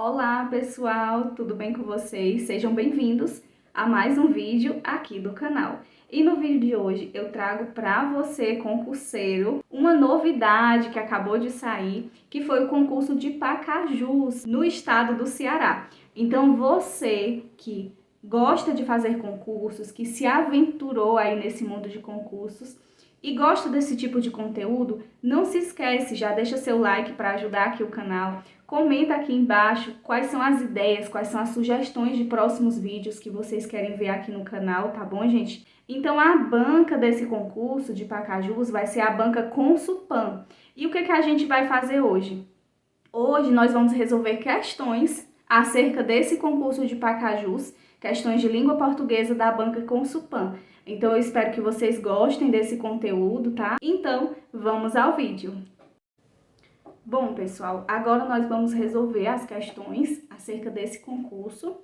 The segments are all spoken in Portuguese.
Olá pessoal, tudo bem com vocês? Sejam bem-vindos a mais um vídeo aqui do canal. E no vídeo de hoje eu trago para você, concurseiro, uma novidade que acabou de sair, que foi o concurso de Pacajus, no estado do Ceará. Então você que gosta de fazer concursos, que se aventurou aí nesse mundo de concursos, e gosta desse tipo de conteúdo, não se esquece, já deixa seu like para ajudar aqui o canal. Comenta aqui embaixo quais são as ideias, quais são as sugestões de próximos vídeos que vocês querem ver aqui no canal, tá bom, gente? Então, a banca desse concurso de Pacajus vai ser a banca Consulpan. E o que a gente vai fazer hoje? Hoje nós vamos resolver questões acerca desse concurso de Pacajus, questões de língua portuguesa da banca Consulpan. Então, eu espero que vocês gostem desse conteúdo, tá? Então, vamos ao vídeo. Bom, pessoal, agora nós vamos resolver as questões acerca desse concurso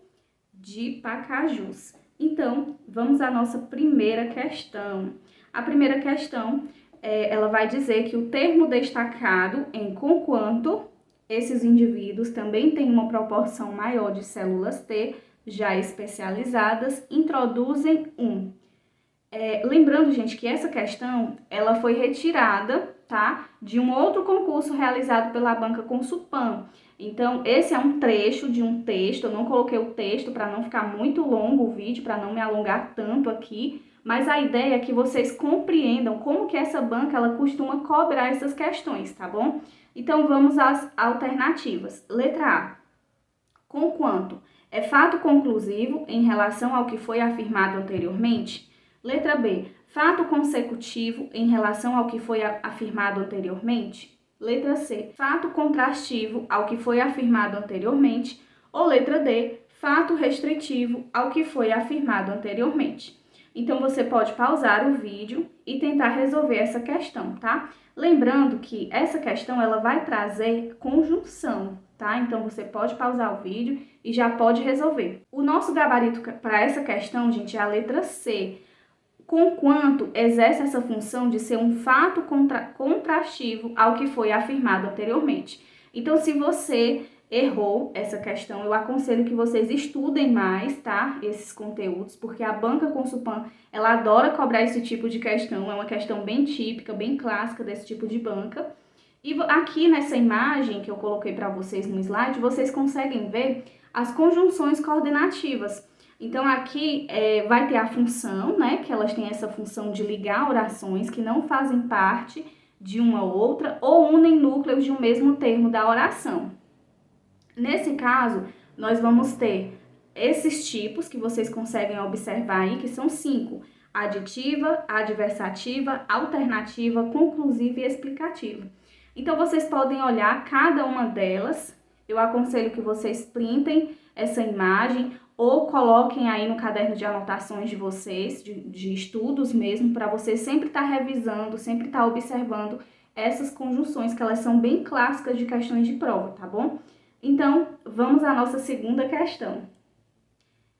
de Pacajus. Então, vamos à nossa primeira questão. A primeira questão, ela vai dizer que o termo destacado em conquanto esses indivíduos também têm uma proporção maior de células T já especializadas, introduzem um. Lembrando, gente, que essa questão, ela foi retirada, tá, de um outro concurso realizado pela banca Consulpan. Então, esse é um trecho de um texto, eu não coloquei o texto para não ficar muito longo o vídeo, para não me alongar tanto aqui, mas a ideia é que vocês compreendam como que essa banca, ela costuma cobrar essas questões, tá bom? Então, vamos às alternativas. Letra A. Conquanto é fato conclusivo em relação ao que foi afirmado anteriormente? Letra B. Fato consecutivo em relação ao que foi afirmado anteriormente? Letra C. Fato contrastivo ao que foi afirmado anteriormente? Ou letra D. Fato restritivo ao que foi afirmado anteriormente? Então, você pode pausar o vídeo e tentar resolver essa questão, tá? Lembrando que essa questão, ela vai trazer conjunção, tá? Então, você pode pausar o vídeo e já pode resolver. O nosso gabarito para essa questão, gente, é a letra C. Conquanto exerce essa função de ser um fato contrastivo ao que foi afirmado anteriormente. Então, se você errou essa questão, eu aconselho que vocês estudem mais, tá? Esses conteúdos, porque a banca Consulpan, ela adora cobrar esse tipo de questão, é uma questão bem típica, bem clássica desse tipo de banca. E aqui nessa imagem que eu coloquei para vocês no slide, vocês conseguem ver as conjunções coordenativas. Então, aqui vai ter a função, né, que elas têm essa função de ligar orações que não fazem parte de uma outra ou unem núcleos de um mesmo termo da oração. Nesse caso, nós vamos ter esses tipos que vocês conseguem observar aí, que são 5. Aditiva, adversativa, alternativa, conclusiva e explicativa. Então, vocês podem olhar cada uma delas. Eu aconselho que vocês printem essa imagem ou coloquem aí no caderno de anotações de vocês, de estudos mesmo, para você sempre estar revisando, sempre estar observando essas conjunções, que elas são bem clássicas de questões de prova, tá bom? Então, vamos à nossa segunda questão.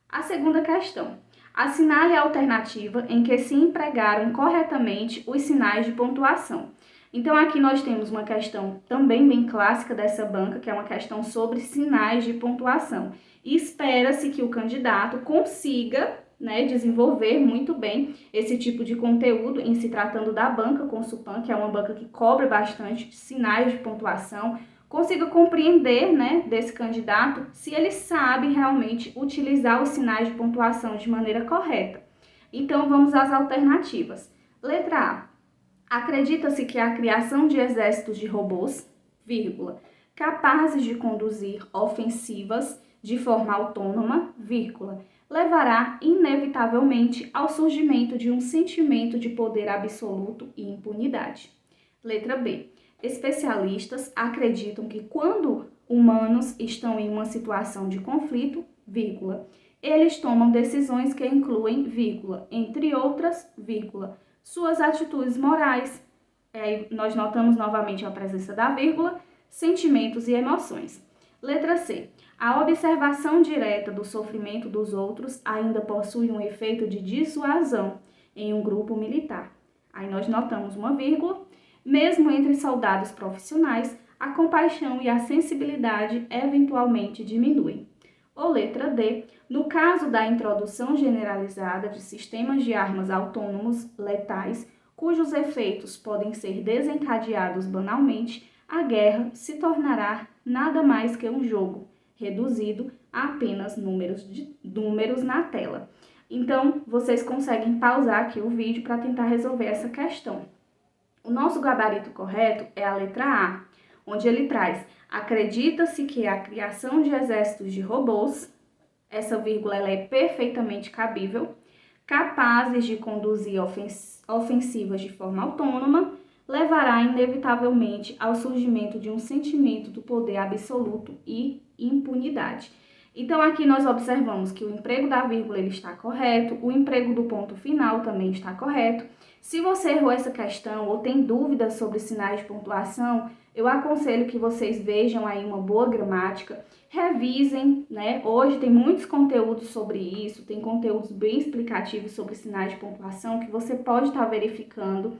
A segunda questão. Assinale a alternativa em que se empregaram corretamente os sinais de pontuação. Então, aqui nós temos uma questão também bem clássica dessa banca, que é uma questão sobre sinais de pontuação. E espera-se que o candidato consiga, né, desenvolver muito bem esse tipo de conteúdo em se tratando da banca Consulpan, que é uma banca que cobra bastante sinais de pontuação, consiga compreender, né, desse candidato se ele sabe realmente utilizar os sinais de pontuação de maneira correta. Então, vamos às alternativas. Letra A. Acredita-se que a criação de exércitos de robôs, vírgula, capazes de conduzir ofensivas de forma autônoma, vírgula, levará inevitavelmente ao surgimento de um sentimento de poder absoluto e impunidade. Letra B. Especialistas acreditam que quando humanos estão em uma situação de conflito, vírgula, eles tomam decisões que incluem, vírgula, entre outras, vírgula, suas atitudes morais. Nós notamos novamente a presença da vírgula, sentimentos e emoções. Letra C. A observação direta do sofrimento dos outros ainda possui um efeito de dissuasão em um grupo militar. Aí nós notamos uma vírgula. Mesmo entre soldados profissionais, a compaixão e a sensibilidade eventualmente diminuem. Ou letra D, no caso da introdução generalizada de sistemas de armas autônomos letais, cujos efeitos podem ser desencadeados banalmente, a guerra se tornará nada mais que um jogo, reduzido a apenas números na tela. Então, vocês conseguem pausar aqui o vídeo para tentar resolver essa questão. O nosso gabarito correto é a letra A, onde ele traz: acredita-se que a criação de exércitos de robôs, essa vírgula ela é perfeitamente cabível, capazes de conduzir ofensivas de forma autônoma, levará inevitavelmente ao surgimento de um sentimento do poder absoluto e impunidade. Então, aqui nós observamos que o emprego da vírgula ele está correto, o emprego do ponto final também está correto. Se você errou essa questão ou tem dúvidas sobre sinais de pontuação, eu aconselho que vocês vejam aí uma boa gramática, revisem, né? Hoje tem muitos conteúdos sobre isso, tem conteúdos bem explicativos sobre sinais de pontuação que você pode estar verificando.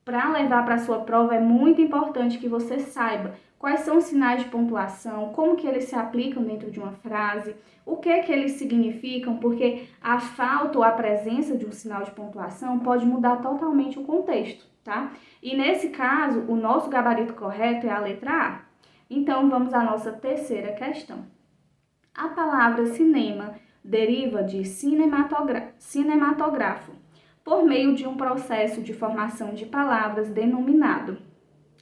Para levar para a sua prova é muito importante que você saiba quais são os sinais de pontuação, como que eles se aplicam dentro de uma frase, o que eles significam, porque a falta ou a presença de um sinal de pontuação pode mudar totalmente o contexto, tá? E nesse caso, o nosso gabarito correto é a letra A. Então, vamos à nossa terceira questão. A palavra cinema deriva de cinematográfico, por meio de um processo de formação de palavras denominado: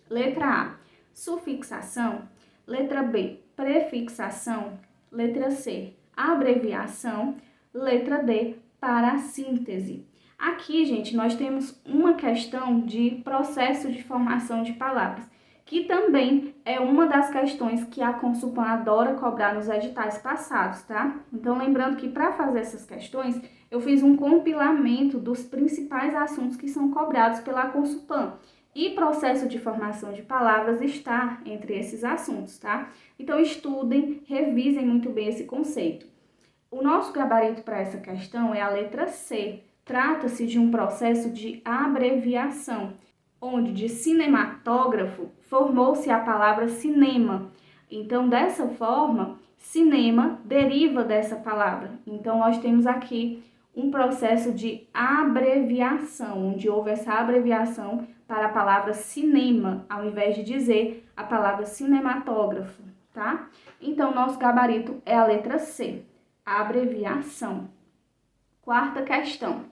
letra A, sufixação, letra B, prefixação, letra C, abreviação, letra D, parassíntese. Aqui, gente, nós temos uma questão de processo de formação de palavras, que também é uma das questões que a Consulpan adora cobrar nos editais passados, tá? Então, lembrando que para fazer essas questões, eu fiz um compilamento dos principais assuntos que são cobrados pela Consulpan. E processo de formação de palavras está entre esses assuntos, tá? Então, estudem, revisem muito bem esse conceito. O nosso gabarito para essa questão é a letra C. Trata-se de um processo de abreviação, onde de cinematógrafo formou-se a palavra cinema. Então, dessa forma, cinema deriva dessa palavra. Então, nós temos aqui um processo de abreviação, onde houve essa abreviação para a palavra cinema, ao invés de dizer a palavra cinematógrafo, tá? Então, nosso gabarito é a letra C, abreviação. Quarta questão.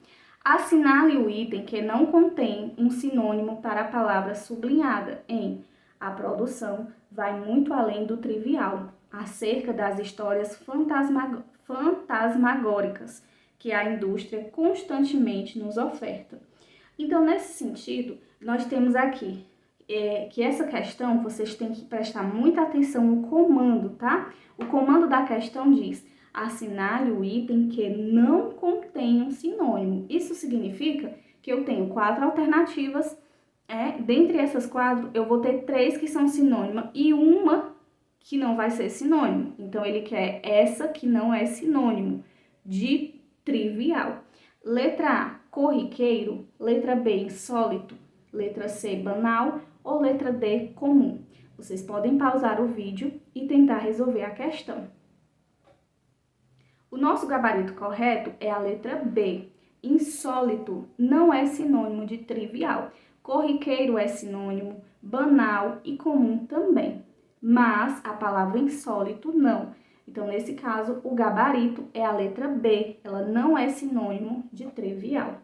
Assinale o item que não contém um sinônimo para a palavra sublinhada em: a produção vai muito além do trivial, acerca das histórias fantasmagóricas que a indústria constantemente nos oferta. Então, nesse sentido, nós temos aqui que essa questão vocês têm que prestar muita atenção no comando, tá? O comando da questão diz: assinale o item que não contém um sinônimo. Isso significa que eu tenho 4 alternativas. Dentre essas 4, eu vou ter 3 que são sinônima e uma que não vai ser sinônimo. Então, ele quer essa que não é sinônimo de trivial. Letra A, corriqueiro. Letra B, insólito. Letra C, banal. Ou letra D, comum. Vocês podem pausar o vídeo e tentar resolver a questão. O nosso gabarito correto é a letra B. Insólito não é sinônimo de trivial. Corriqueiro é sinônimo, banal e comum também. Mas a palavra insólito não. Então, nesse caso, o gabarito é a letra B. Ela não é sinônimo de trivial.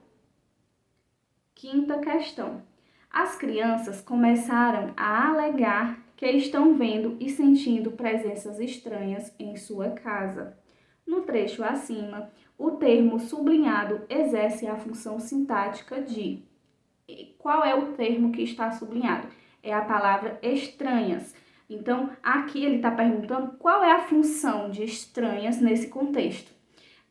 Quinta questão. As crianças começaram a alegar que estão vendo e sentindo presenças estranhas em sua casa. No trecho acima, o termo sublinhado exerce a função sintática de... Qual é o termo que está sublinhado? É a palavra estranhas. Então, aqui ele está perguntando qual é a função de estranhas nesse contexto.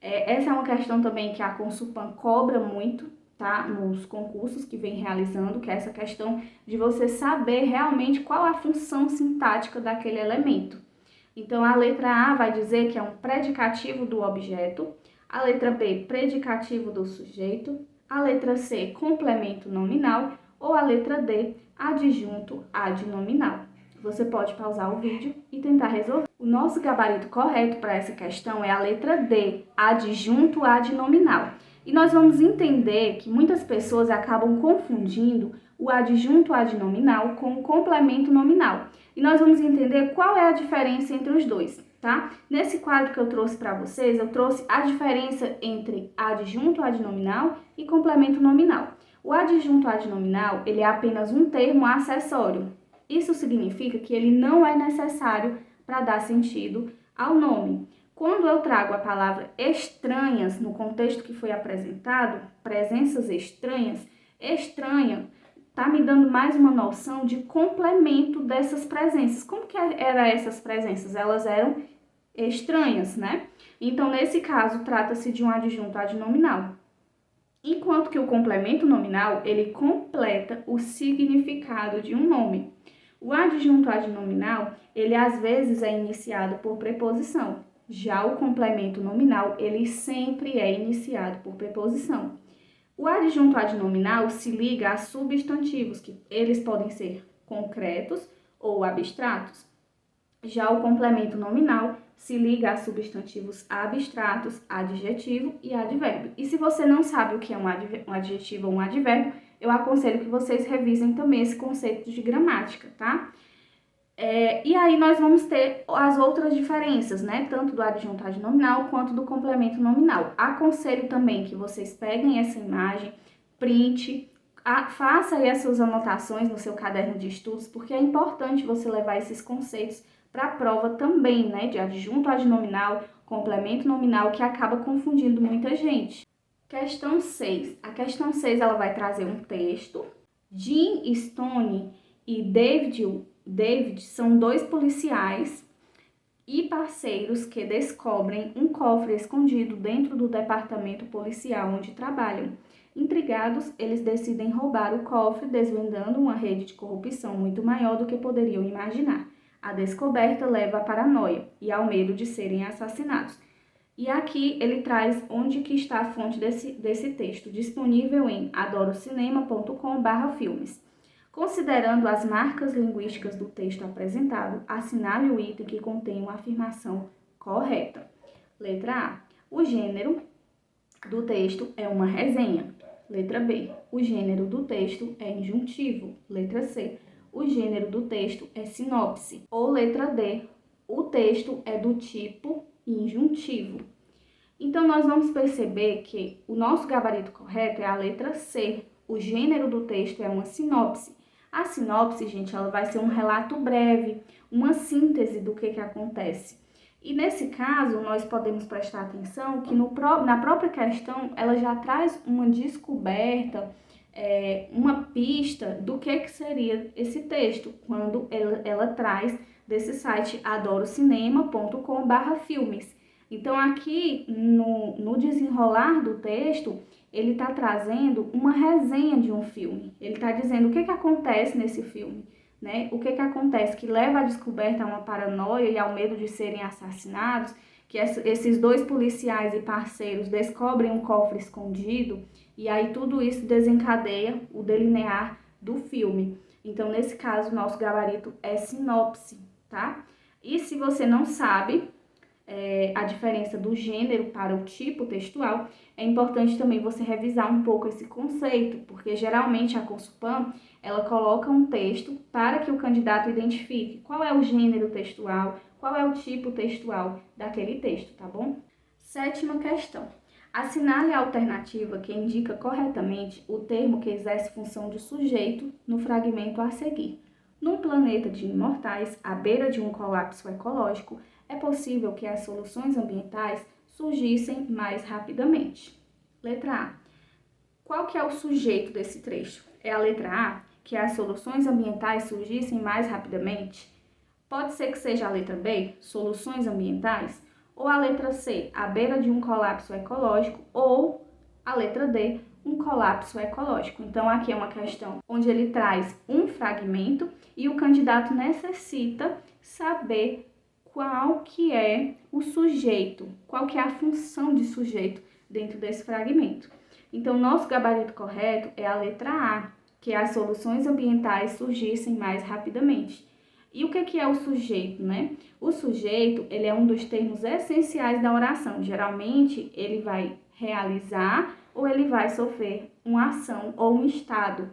Essa é uma questão também que a Consulpan cobra muito, tá? Nos concursos que vem realizando, que é essa questão de você saber realmente qual a função sintática daquele elemento. Então, a letra A vai dizer que é um predicativo do objeto, a letra B, predicativo do sujeito, a letra C, complemento nominal, ou a letra D, adjunto adnominal. você pode pausar o vídeo e tentar resolver. O nosso gabarito correto para essa questão é a letra D, adjunto adnominal. E nós vamos entender que muitas pessoas acabam confundindo o adjunto adnominal com o complemento nominal. E nós vamos entender qual é a diferença entre os dois, tá? Nesse quadro que eu trouxe para vocês, eu trouxe a diferença entre adjunto adnominal e complemento nominal. O adjunto adnominal, ele é apenas um termo acessório. Isso significa que ele não é necessário para dar sentido ao nome. Quando eu trago a palavra estranhas no contexto que foi apresentado, presenças estranhas, estranha está me dando mais uma noção de complemento dessas presenças. Como que eram essas presenças? Elas eram estranhas, né? Então, nesse caso, trata-se de um adjunto adnominal. Enquanto que o complemento nominal, ele completa o significado de um nome. O adjunto adnominal, ele às vezes é iniciado por preposição. Já o complemento nominal, ele sempre é iniciado por preposição. O adjunto adnominal se liga a substantivos, que eles podem ser concretos ou abstratos. Já o complemento nominal se liga a substantivos abstratos, adjetivo e advérbio. E se você não sabe o que é um adjetivo ou um advérbio, eu aconselho que vocês revisem também esse conceito de gramática, tá? E aí nós vamos ter as outras diferenças, né? Tanto do adjunto adnominal quanto do complemento nominal. Aconselho também que vocês peguem essa imagem, print, faça aí as suas anotações no seu caderno de estudos, porque é importante você levar esses conceitos para a prova também, né? De adjunto adnominal, complemento nominal, que acaba confundindo muita gente. Questão 6. A questão 6, ela vai trazer um texto. Jim Stone e David são dois policiais e parceiros que descobrem um cofre escondido dentro do departamento policial onde trabalham. Intrigados, eles decidem roubar o cofre, desvendando uma rede de corrupção muito maior do que poderiam imaginar. A descoberta leva à paranoia e ao medo de serem assassinados. E aqui ele traz onde que está a fonte desse texto, disponível em adorocinema.com/filmes. Considerando as marcas linguísticas do texto apresentado, assinale o item que contém uma afirmação correta. Letra A. O gênero do texto é uma resenha. Letra B. O gênero do texto é injuntivo. Letra C. O gênero do texto é sinopse. Ou letra D. O texto é do tipo injuntivo. Então, nós vamos perceber que o nosso gabarito correto é a letra C. O gênero do texto é uma sinopse. A sinopse, gente, ela vai ser um relato breve, uma síntese do que acontece. E nesse caso, nós podemos prestar atenção que na própria questão, ela já traz uma descoberta, uma pista do que seria esse texto, quando ela traz desse site adorocinema.com/filmes. Então, aqui no desenrolar do texto, ele está trazendo uma resenha de um filme. Ele está dizendo o que acontece nesse filme, né? O que acontece que leva à descoberta a uma paranoia e ao medo de serem assassinados, que esses dois policiais e parceiros descobrem um cofre escondido, e aí tudo isso desencadeia o delinear do filme. Então, nesse caso, o nosso gabarito é sinopse, tá? E se você não sabe a diferença do gênero para o tipo textual, é importante também você revisar um pouco esse conceito, porque geralmente a Consulpan, ela coloca um texto para que o candidato identifique qual é o gênero textual, qual é o tipo textual daquele texto, tá bom? 7ª questão. Assinale a alternativa que indica corretamente o termo que exerce função de sujeito no fragmento a seguir. Num planeta de imortais, à beira de um colapso ecológico, é possível que as soluções ambientais surgissem mais rapidamente. Letra A. Qual que é o sujeito desse trecho? É a letra A, que as soluções ambientais surgissem mais rapidamente? Pode ser que seja a letra B, soluções ambientais, ou a letra C, à beira de um colapso ecológico, ou a letra D, um colapso ecológico. Então, aqui é uma questão onde ele traz um fragmento e o candidato necessita saber qual que é o sujeito, qual que é a função de sujeito dentro desse fragmento. Então, nosso gabarito correto é a letra A, que as soluções ambientais surgissem mais rapidamente. E o que é o sujeito, né? O sujeito, ele é um dos termos essenciais da oração. Geralmente, ele vai realizar ou ele vai sofrer uma ação ou um estado.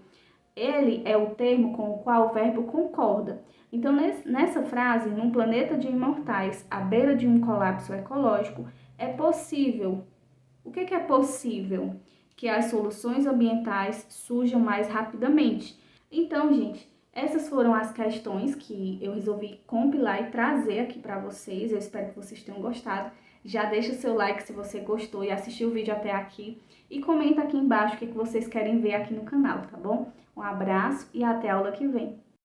Ele é o termo com o qual o verbo concorda. Então, nessa frase, num planeta de imortais, à beira de um colapso ecológico, é possível. O que é possível? Que as soluções ambientais surjam mais rapidamente. Então, gente, essas foram as questões que eu resolvi compilar e trazer aqui para vocês. Eu espero que vocês tenham gostado. Já deixa o seu like se você gostou e assistiu o vídeo até aqui. E comenta aqui embaixo o que vocês querem ver aqui no canal, tá bom? Um abraço e até a aula que vem.